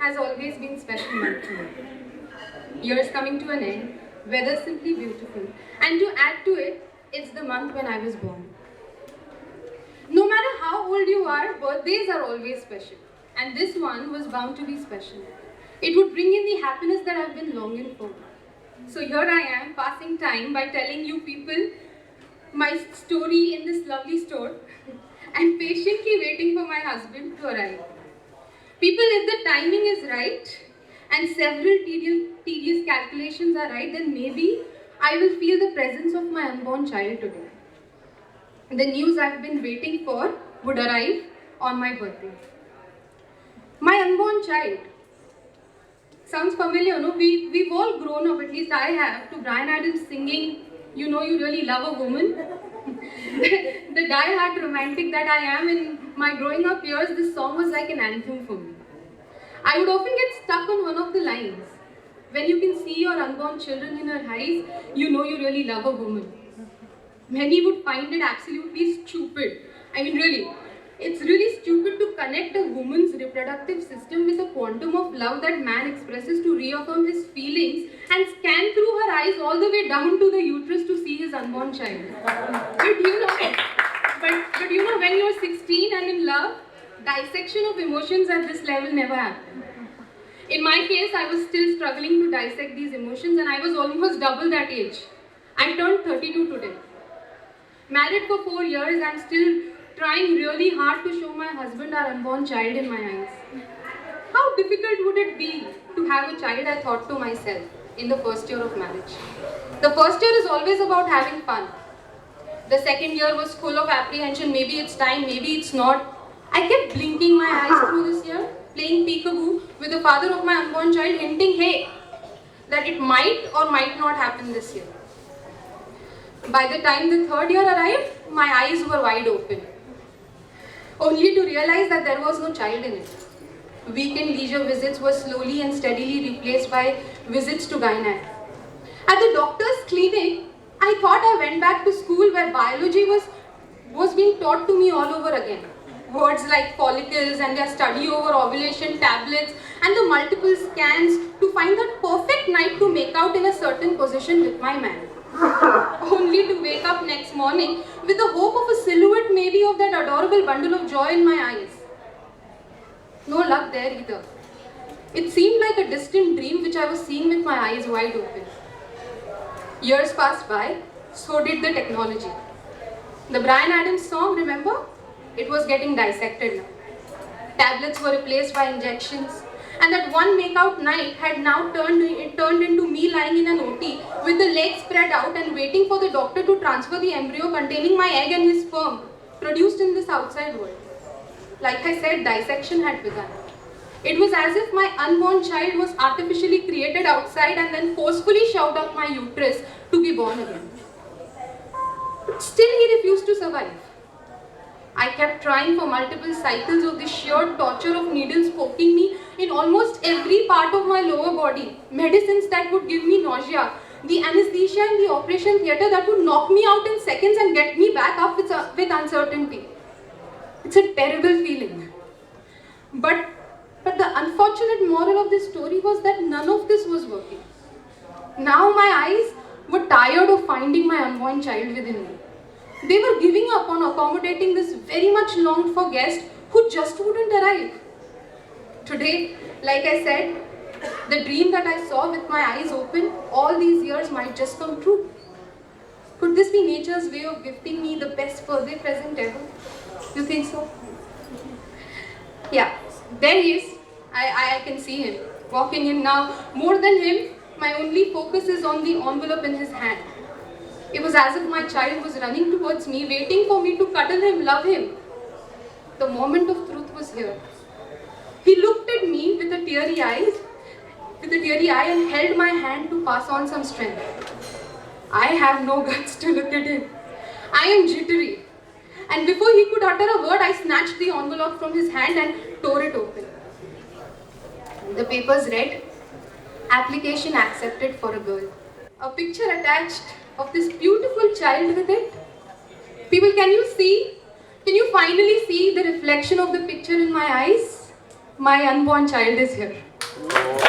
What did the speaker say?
has always been special month to me. Years coming to an end, weather simply beautiful. And to add to it, it's the month when I was born. No matter how old you are, birthdays are always special. And this one was bound to be special. It would bring in the happiness that I've been longing for. So here I am, passing time by telling you people my story in this lovely store and patiently waiting for my husband to arrive. People, if the timing is right and several tedious calculations are right, then maybe I will feel the presence of my unborn child today. The news I've been waiting for would arrive on my birthday. My unborn child. Sounds familiar, no? We've all grown up, at least I have, to Bryan Adams singing, "You Know You Really Love a Woman." The die-hard romantic that I am in my growing up years, this song was like an anthem for me. I would often get stuck on one of the lines. When you can see your unborn children in her eyes, you know you really love a woman. Many would find it absolutely stupid. I mean, really, it's really stupid to connect a woman's reproductive system with a quantum of love that man expresses to reaffirm his feelings and scan through her eyes all the way down to the uterus to see his unborn child. But you know, when you're 16 and in love, dissection of emotions at this level never happened. In my case, I was still struggling to dissect these emotions and I was almost double that age. I turned 32 today. Married for 4 years, I'm still trying really hard to show my husband our unborn child in my eyes. How difficult would it be to have a child, I thought to myself, in the first year of marriage. The first year is always about having fun. The second year was full of apprehension, maybe it's time, maybe it's not. I kept blinking my eyes through this year, playing peekaboo with the father of my unborn child, hinting, hey, that it might or might not happen this year. By the time the third year arrived, my eyes were wide open, only to realize that there was no child in it. Weekend leisure visits were slowly and steadily replaced by visits to gynae. At the doctor's clinic, I thought I went back to school where biology was being taught to me all over again. Words like follicles and their study over ovulation tablets and the multiple scans to find that perfect night to make out in a certain position with my man. Only to wake up next morning with the hope of a silhouette maybe of that adorable bundle of joy in my eyes. No luck there either. It seemed like a distant dream which I was seeing with my eyes wide open. Years passed by, so did the technology. The Bryan Adams song, remember? It was getting dissected now. Tablets were replaced by injections. And that one make-out night had now turned into me lying in an OT with the legs spread out and waiting for the doctor to transfer the embryo containing my egg and his sperm, produced in this outside world. Like I said, dissection had begun. It was as if my unborn child was artificially created outside and then forcefully shoved up my uterus to be born again. But still he refused to survive. I kept trying for multiple cycles of the sheer torture of needles poking me in almost every part of my lower body, medicines that would give me nausea, the anesthesia in the operation theatre that would knock me out in seconds and get me back up with uncertainty. It's a terrible feeling. But the unfortunate moral of this story was that none of this was working. Now my eyes were tired of finding my unborn child within me. They were giving up on accommodating this very much longed for guest who just wouldn't arrive. Today, like I said, the dream that I saw with my eyes open all these years might just come true. Could this be nature's way of gifting me the best birthday present ever? You think so? Yeah, there he is. I can see him walking in now. More than him, my only focus is on the envelope in his hand. It was as if my child was running towards me, waiting for me to cuddle him, love him. The moment of truth was here. He looked at me with a teary eye and held my hand to pass on some strength. I have no guts to look at him. I am jittery. And before he could utter a word, I snatched the envelope from his hand and tore it open. The papers read, "Application accepted for a girl." A picture attached of this beautiful child with it. People, can you see? Can you finally see the reflection of the picture in my eyes? My unborn child is here. So